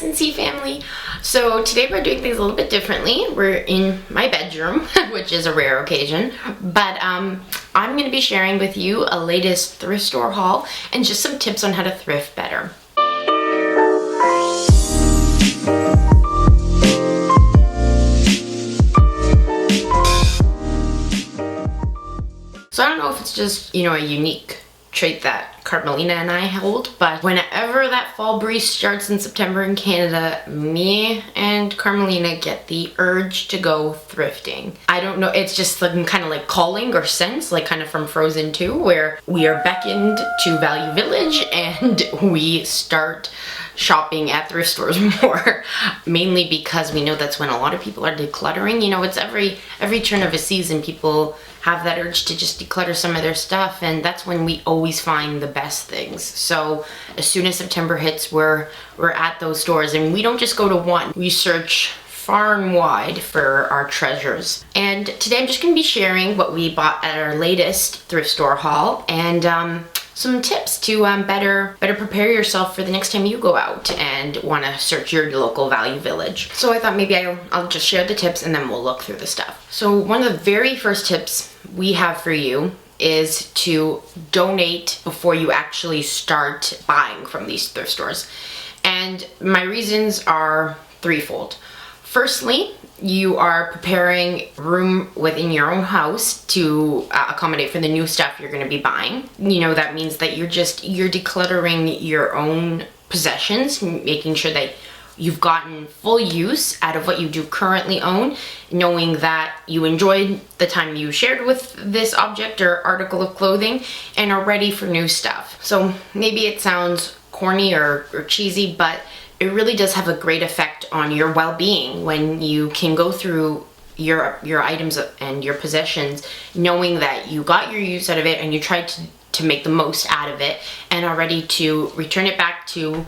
SNC family. So today we're doing things a little bit differently. We're in my bedroom, which is a rare occasion, but I'm going to be sharing with you a latest thrift store haul and just some tips on how to thrift better. So I don't know if it's just, a unique trait that Carmelina and I hold, but whenever that fall breeze starts in September in Canada, me and Carmelina get the urge to go thrifting. I don't know, it's just like, kind of like calling or sense, like kind of from Frozen 2, where we are beckoned to Value Village and we start shopping at thrift stores more, mainly because we know that's when a lot of people are decluttering. It's every turn of a season, people have that urge to just declutter some of their stuff, and that's when we always find the best things. So as soon as September hits, we're at those stores, and we don't just go to one. We search far and wide for our treasures. And today I'm just going to be sharing what we bought at our latest thrift store haul, and some tips to better prepare yourself for the next time you go out and want to search your local Value Village. So I thought maybe I'll just share the tips and then we'll look through the stuff. So one of the very first tips we have for you is to donate before you actually start buying from these thrift stores. And my reasons are threefold. Firstly, you are preparing room within your own house to accommodate for the new stuff you're going to be buying. That means that you're decluttering your own possessions, making sure that you've gotten full use out of what you do currently own, knowing that you enjoyed the time you shared with this object or article of clothing and are ready for new stuff. So maybe it sounds corny or cheesy, but it really does have a great effect on your well-being when you can go through your items and your possessions knowing that you got your use out of it and you tried to make the most out of it and are ready to return it back to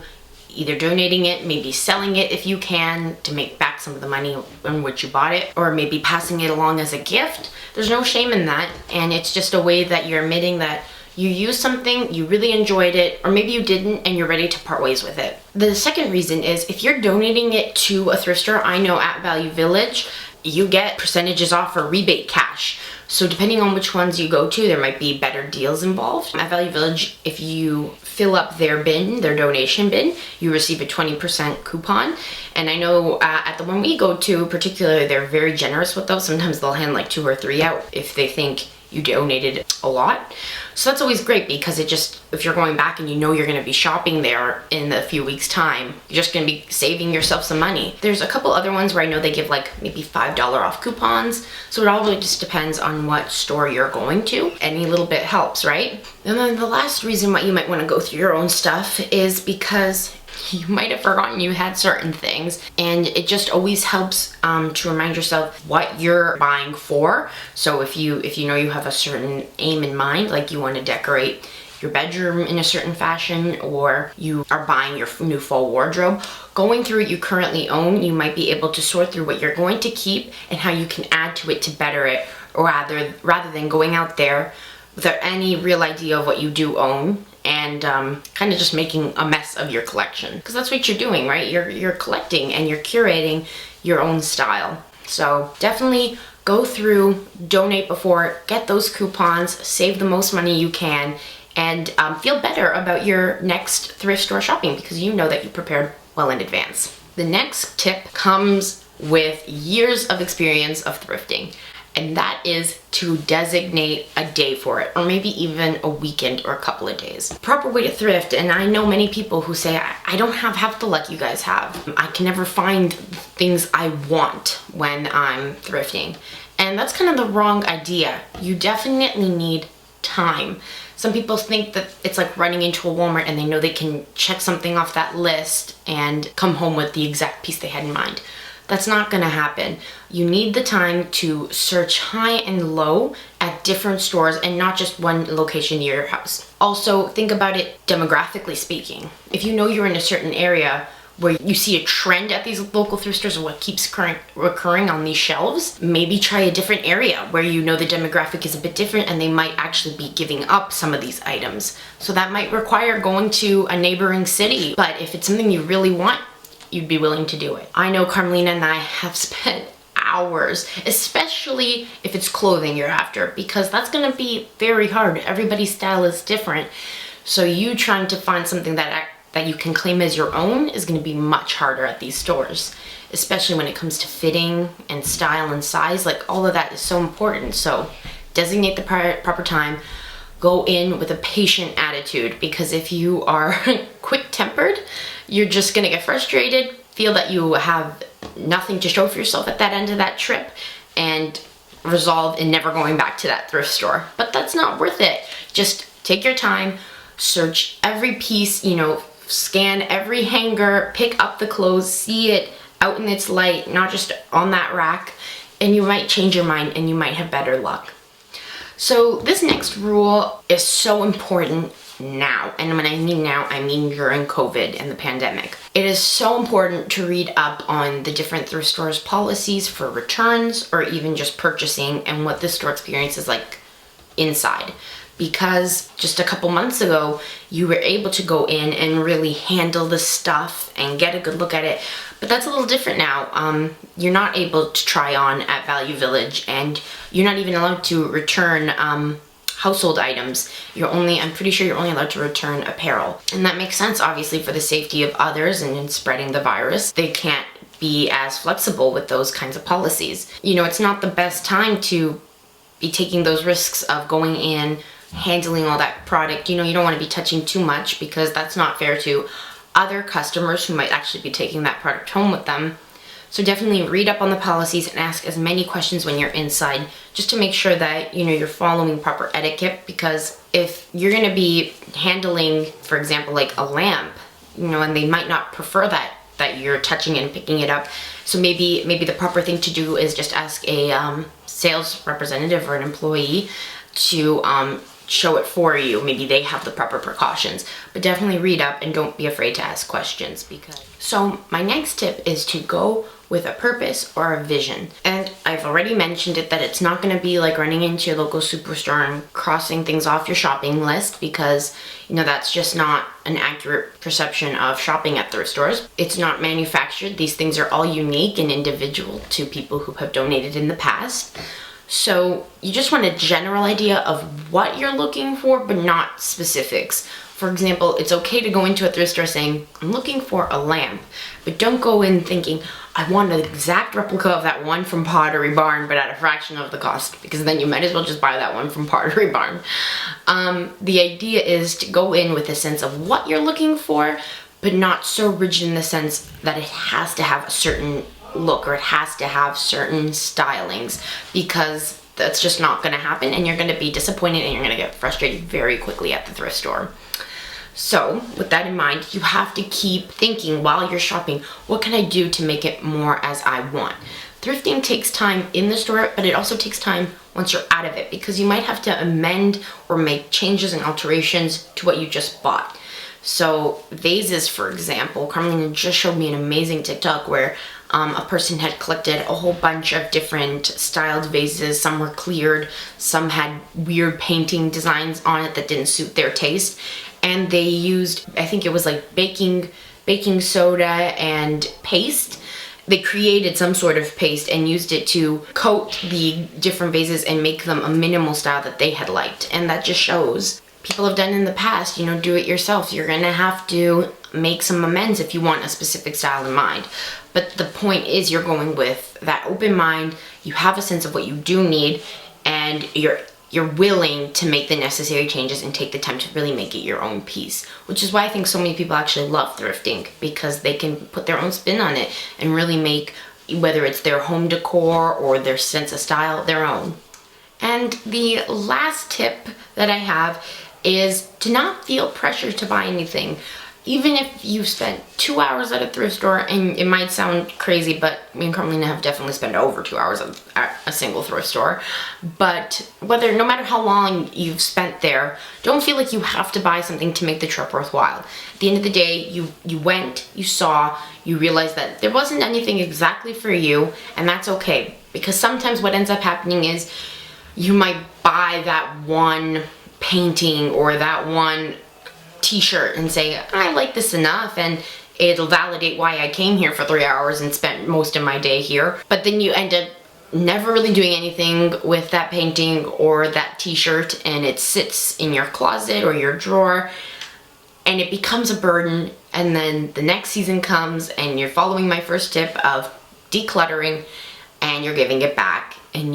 either donating it, maybe selling it if you can to make back some of the money in which you bought it, or maybe passing it along as a gift. There's no shame in that, and it's just a way that you're admitting that you used something, you really enjoyed it, or maybe you didn't and you're ready to part ways with it. The second reason is if you're donating it to a thrift store, I know at Value Village, you get percentages off or rebate cash. So depending on which ones you go to, there might be better deals involved. At Value Village, if you fill up their bin, their donation bin, you receive a 20% coupon. And I know at the one we go to, particularly, they're very generous with those. Sometimes they'll hand like 2 or 3 out if they think you donated a lot. So that's always great because if you're going back and you're going to be shopping there in a few weeks time, you're just going to be saving yourself some money. There's a couple other ones where I know they give like maybe $5 off coupons. So it all really just depends on what store you're going to. Any little bit helps, right? And then the last reason why you might want to go through your own stuff is because you might have forgotten you had certain things, and it just always helps to remind yourself what you're buying for. So if you know you have a certain aim in mind, like you want to decorate your bedroom in a certain fashion, or you are buying your new fall wardrobe, going through what you currently own, you might be able to sort through what you're going to keep and how you can add to it to better it, or rather than going out there without any real idea of what you do own and kind of just making a mess of your collection. Because that's what you're doing, right? You're collecting and you're curating your own style. So definitely go through, donate before, get those coupons, save the most money you can, and feel better about your next thrift store shopping because you know that you prepared well in advance. The next tip comes with years of experience of thrifting, and that is to designate a day for it, or maybe even a weekend or a couple of days. Proper way to thrift, and I know many people who say, I don't have half the luck you guys have. I can never find things I want when I'm thrifting. And that's kind of the wrong idea. You definitely need time. Some people think that it's like running into a Walmart and they know they can check something off that list and come home with the exact piece they had in mind. That's not gonna happen. You need the time to search high and low at different stores and not just one location near your house. Also, think about it demographically speaking. If you know you're in a certain area where you see a trend at these local thrift stores or what keeps recurring on these shelves, maybe try a different area where you know the demographic is a bit different and they might actually be giving up some of these items. So that might require going to a neighboring city. But if it's something you really want, you'd be willing to do it. I know Carmelina and I have spent hours, especially if it's clothing you're after, because that's gonna be very hard. Everybody's style is different. So you trying to find something that you can claim as your own is gonna be much harder at these stores, especially when it comes to fitting and style and size. Like, all of that is so important. So designate the proper time. Go in with a patient attitude, because if you are quick-tempered, you're just gonna get frustrated, feel that you have nothing to show for yourself at that end of that trip, and resolve in never going back to that thrift store. But that's not worth it. Just take your time, search every piece, you know, scan every hanger, pick up the clothes, see it out in its light, not just on that rack, and you might change your mind and you might have better luck. So this next rule is so important now, and when I mean now, I mean during COVID and the pandemic. It is so important to read up on the different thrift stores' policies for returns or even just purchasing, and what the store experience is like inside. Because just a couple months ago, you were able to go in and really handle the stuff and get a good look at it. But that's a little different now. You're not able to try on at Value Village, and you're not even allowed to return household items. I'm pretty sure you're only allowed to return apparel. And that makes sense, obviously, for the safety of others and in spreading the virus. They can't be as flexible with those kinds of policies. You know, it's not the best time to be taking those risks of going in, handling all that product. You know, you don't want to be touching too much, because that's not fair to other customers who might actually be taking that product home with them. So definitely read up on the policies and ask as many questions when you're inside, just to make sure that, you know, you're following proper etiquette. Because if you're going to be handling, for example, like a lamp, you know, and they might not prefer that you're touching it and picking it up. So maybe the proper thing to do is just ask a sales representative or an employee to show it for you. Maybe they have the proper precautions, but definitely read up and don't be afraid to ask questions. So my next tip is to go with a purpose or a vision. And I've already mentioned it, that it's not going to be like running into your local superstore and crossing things off your shopping list, because, you know, that's just not an accurate perception of shopping at thrift stores. It's not manufactured. These things are all unique and individual to people who have donated in the past. So you just want a general idea of what you're looking for, but not specifics. For example, it's okay to go into a thrift store saying, I'm looking for a lamp, but don't go in thinking, I want an exact replica of that one from Pottery Barn, but at a fraction of the cost, because then you might as well just buy that one from Pottery Barn. The idea is to go in with a sense of what you're looking for, but not so rigid in the sense that it has to have a certain look or it has to have certain stylings, because that's just not going to happen, and you're going to be disappointed and you're going to get frustrated very quickly at the thrift store. So with that in mind, you have to keep thinking while you're shopping, what can I do to make it more as I want? Thrifting takes time in the store, but it also takes time once you're out of it, because you might have to amend or make changes and alterations to what you just bought. So vases, for example, Carmelina just showed me an amazing TikTok where a person had collected a whole bunch of different styled vases. Some were cleared, some had weird painting designs on it that didn't suit their taste. And they used, I think it was like baking soda and paste. They created some sort of paste and used it to coat the different vases and make them a minimal style that they had liked. And that just shows people have done in the past, you know, do it yourself. You're gonna have to make some amends if you want a specific style in mind. But the point is, you're going with that open mind, you have a sense of what you do need, and you're willing to make the necessary changes and take the time to really make it your own piece. Which is why I think so many people actually love thrifting, because they can put their own spin on it and really make, whether it's their home decor or their sense of style, their own. And the last tip that I have is to not feel pressure to buy anything. Even if you've spent 2 hours at a thrift store, and it might sound crazy, but me and Carmelina have definitely spent over 2 hours at a single thrift store. But no matter how long you've spent there, don't feel like you have to buy something to make the trip worthwhile. At the end of the day, you went, you saw, you realized that there wasn't anything exactly for you, and that's okay. Because sometimes what ends up happening is you might buy that one painting or that one t-shirt and say, I like this enough, and It'll validate why I came here for 3 hours and spent most of my day here. But then you end up never really doing anything with that painting or that t-shirt, and it sits in your closet or your drawer, and it becomes a burden. And then the next season comes and you're following my first tip of decluttering, and you're giving it back, and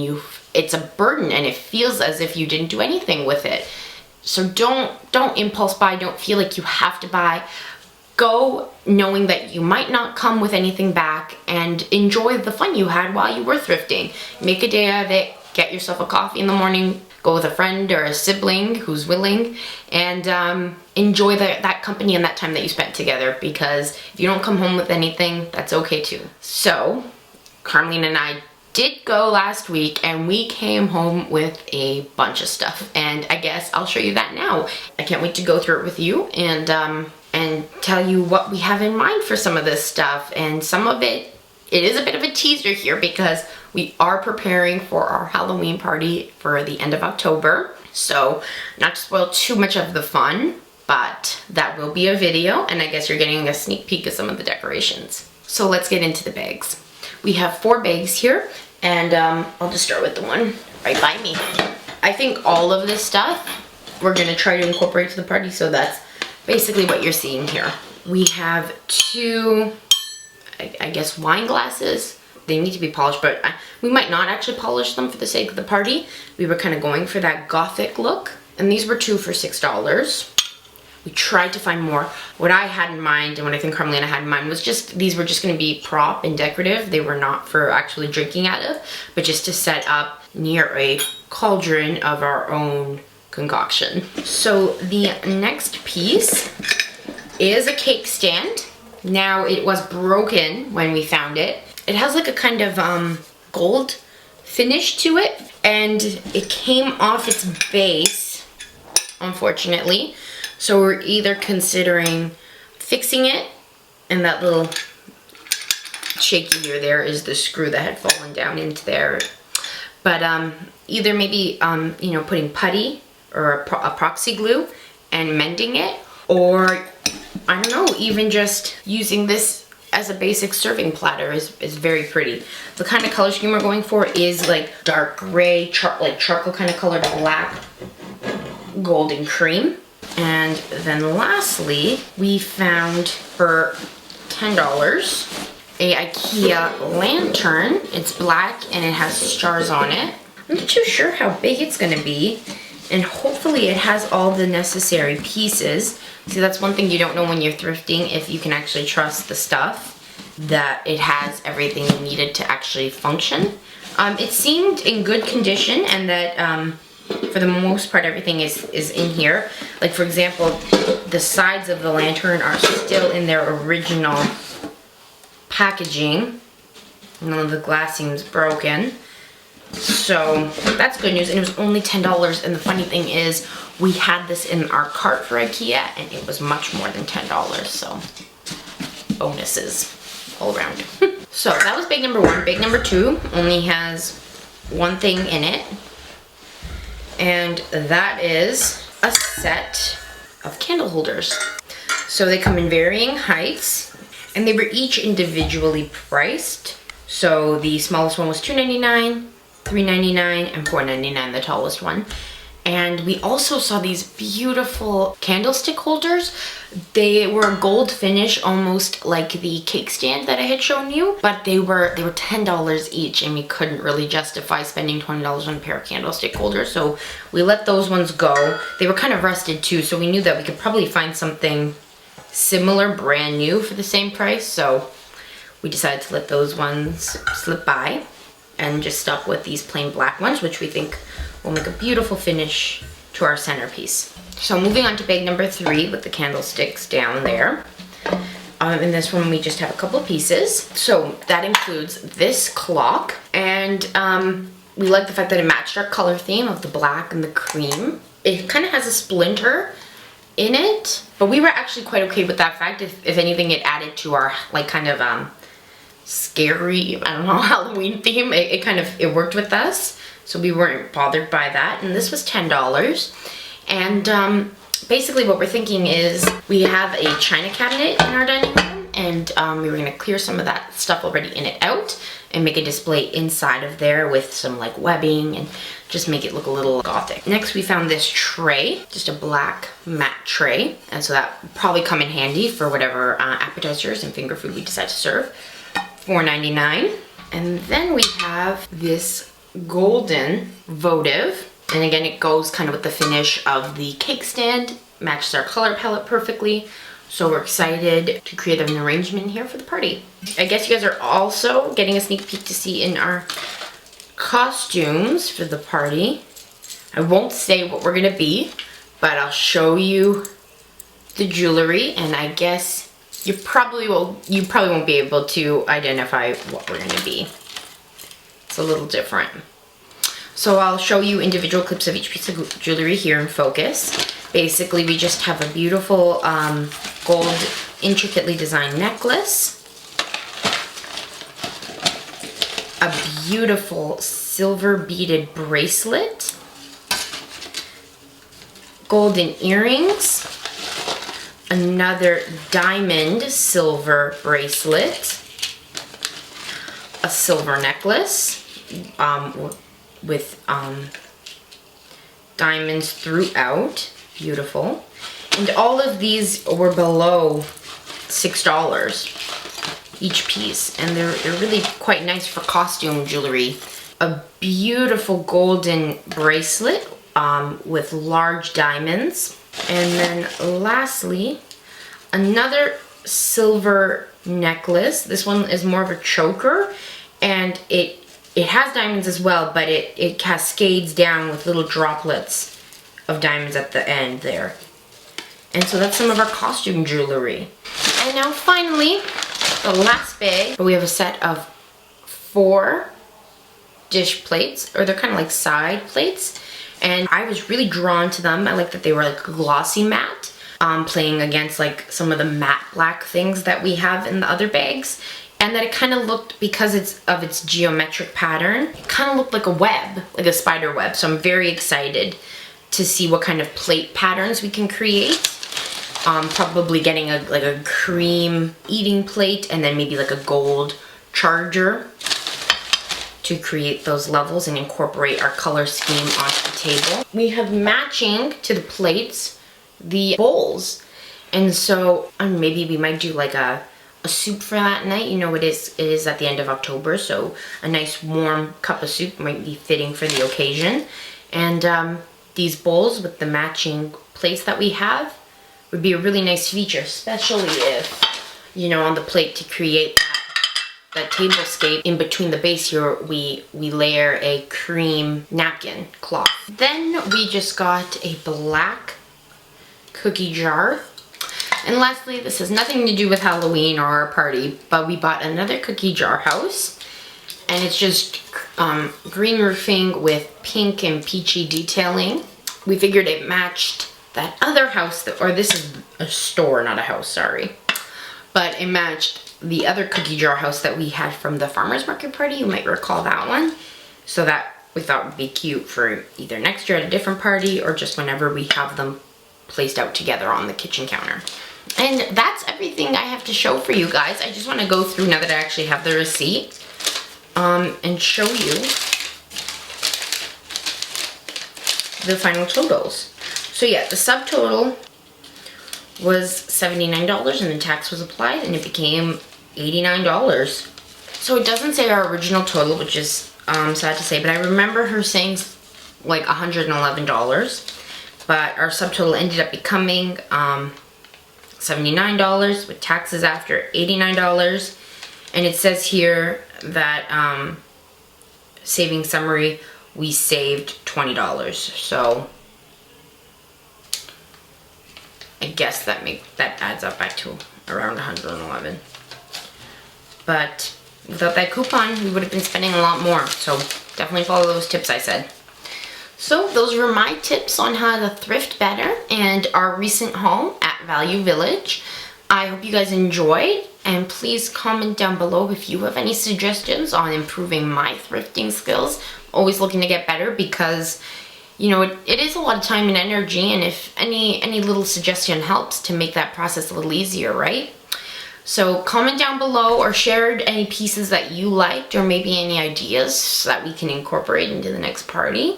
it's a burden, and it feels as if you didn't do anything with it. So don't impulse buy. Don't feel like you have to buy. Go knowing that you might not come with anything back, and enjoy the fun you had while you were thrifting. Make a day out of it. Get yourself a coffee in the morning. Go with a friend or a sibling who's willing, and enjoy that company and that time that you spent together, because if you don't come home with anything, that's okay too. So Carmelina and I did go last week, and we came home with a bunch of stuff, and I guess I'll show you that now. I can't wait to go through it with you and tell you what we have in mind for some of this stuff. And some of it is a bit of a teaser here, because we are preparing for our Halloween party for the end of October. So not to spoil too much of the fun, but that will be a video, and I guess you're getting a sneak peek of some of the decorations. So let's get into the bags. We have 4 bags here, and I'll just start with the one right by me. I think all of this stuff we're gonna try to incorporate to the party, so that's basically what you're seeing here. We have 2, I guess, wine glasses. They need to be polished, but we might not actually polish them for the sake of the party. We were kind of going for that gothic look, and these were 2 for $6. We tried to find more. What I had in mind, and what I think Carmelina had in mind, was these were just going to be prop and decorative. They were not for actually drinking out of, but just to set up near a cauldron of our own concoction. So the next piece is a cake stand. Now, it was broken when we found it. It has like a kind of gold finish to it, and it came off its base, unfortunately. So we're either considering fixing it, and that little shaky gear there is the screw that had fallen down into there. But either maybe you know, putting putty or a proxy glue and mending it, or I don't know, even just using this as a basic serving platter is very pretty. The kind of color scheme we're going for is like dark gray, like charcoal kind of colored black, golden cream. And then lastly, we found for $10 a IKEA lantern. It's black and it has stars on it. I'm not too sure how big it's gonna be, and hopefully it has all the necessary pieces. See, that's one thing you don't know when you're thrifting, if you can actually trust the stuff, that it has everything needed to actually function. It seemed in good condition, and that for the most part everything is in here. Like, for example, the sides of the lantern are still in their original packaging. None of the glass seems broken. So that's good news, and it was only $10. And the funny thing is, we had this in our cart for IKEA, and it was much more than $10. So bonuses all around. So that was bag number 1. Bag number 2 only has one thing in it, and that is a set of candle holders. So they come in varying heights, and they were each individually priced. So the smallest one was $2.99, $3.99, and $4.99, the tallest one. And we also saw these beautiful candlestick holders. They were a gold finish, almost like the cake stand that I had shown you, but they were $10 each, and we couldn't really justify spending $20 on a pair of candlestick holders, so we let those ones go. They were kind of rusted too, so we knew that we could probably find something similar, brand new, for the same price, so we decided to let those ones slip by and just stuck with these plain black ones, which we think will make a beautiful finish to our centerpiece. So moving on to bag number 3 with the candlesticks down there. In this one, we just have a couple of pieces. So that includes this clock, and we like the fact that it matched our color theme of the black and the cream. It kind of has a splinter in it, but we were actually quite okay with that fact. If anything, it added to our like kind of scary, I don't know, Halloween theme. It worked with us, so we weren't bothered by that. And this was $10. And basically what we're thinking is, we have a china cabinet in our dining room, and we were gonna clear some of that stuff already in it out and make a display inside of there with some like webbing and just make it look a little gothic. Next we found this tray, just a black matte tray, and so that would probably come in handy for whatever appetizers and finger food we decide to serve. $4.99. And then we have this golden votive, and again it goes kind of with the finish of the cake stand, matches our color palette perfectly. So we're excited to create an arrangement here for the party. I guess you guys are also getting a sneak peek to see in our costumes for the party. I won't say what we're gonna be, but I'll show you the jewelry, and I guess you probably won't be able to identify what we're gonna be. It's a little different. So I'll show you individual clips of each piece of jewelry here in focus. Basically, we just have a beautiful gold intricately designed necklace, a beautiful silver beaded bracelet, golden earrings, another diamond silver bracelet, a silver necklace with diamonds throughout. Beautiful. And all of these were below $6 each piece, and they're really quite nice for costume jewelry. A beautiful golden bracelet with large diamonds, and then lastly another silver necklace. This one is more of a choker, and it has diamonds as well, but it cascades down with little droplets of diamonds at the end there. And so that's some of our costume jewelry. And now finally, the last bag. We have a set of 4 dish plates, or they're kind of like side plates. And I was really drawn to them. I like that they were like glossy matte, playing against like some of the matte black things that we have in the other bags. And that it kind of looked, because it's of its geometric pattern, it kind of looked like a web, like a spider web. So I'm very excited to see what kind of plate patterns we can create. Probably getting a cream eating plate, and then maybe like a gold charger to create those levels and incorporate our color scheme onto the table. We have matching to the plates the bowls, and so maybe we might do like a soup for that night. You know, it is at the end of October, so a nice warm cup of soup might be fitting for the occasion. And these bowls with the matching plates that we have would be a really nice feature, especially if, you know, on the plate to create that tablescape. In between the base here, we layer a cream napkin cloth. Then we just got a black cookie jar. And lastly, this has nothing to do with Halloween or our party, but we bought another cookie jar house, and it's just green roofing with pink and peachy detailing. We figured it matched that other house, or this is a store, not a house, sorry. But it matched the other cookie jar house that we had from the farmer's market party. You might recall that one. So that we thought would be cute for either next year at a different party, or just whenever we have them placed out together on the kitchen counter. And that's everything I have to show for you guys. I just want to go through, now that I actually have the receipt, and show you the final totals. So yeah, the subtotal was $79 and the tax was applied, and it became $89. So it doesn't say our original total, which is sad to say, but I remember her saying like $111, but our subtotal ended up becoming $79 with taxes after, $89. And it says here that saving summary, we saved $20. So I guess that adds up back to around 111. But without that coupon, we would have been spending a lot more. So definitely follow those tips I said. So those were my tips on how to thrift better and our recent haul at Value Village. I hope you guys enjoyed, and please comment down below if you have any suggestions on improving my thrifting skills. I'm always looking to get better because, you know, it is a lot of time and energy, and if any little suggestion helps to make that process a little easier, right? So comment down below or share any pieces that you liked or maybe any ideas so that we can incorporate into the next party.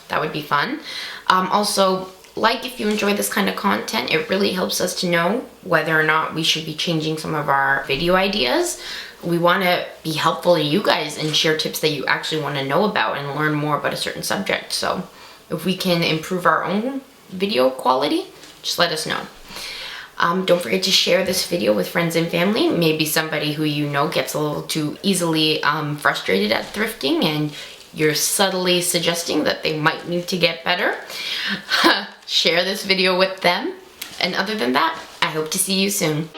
That would be fun. Also, like if you enjoy this kind of content, it really helps us to know whether or not we should be changing some of our video ideas. We want to be helpful to you guys and share tips that you actually want to know about and learn more about a certain subject. So if we can improve our own video quality, just let us know. Don't forget to share this video with friends and family. Maybe somebody who you know gets a little too easily frustrated at thrifting and you're subtly suggesting that they might need to get better. Share this video with them. And other than that, I hope to see you soon.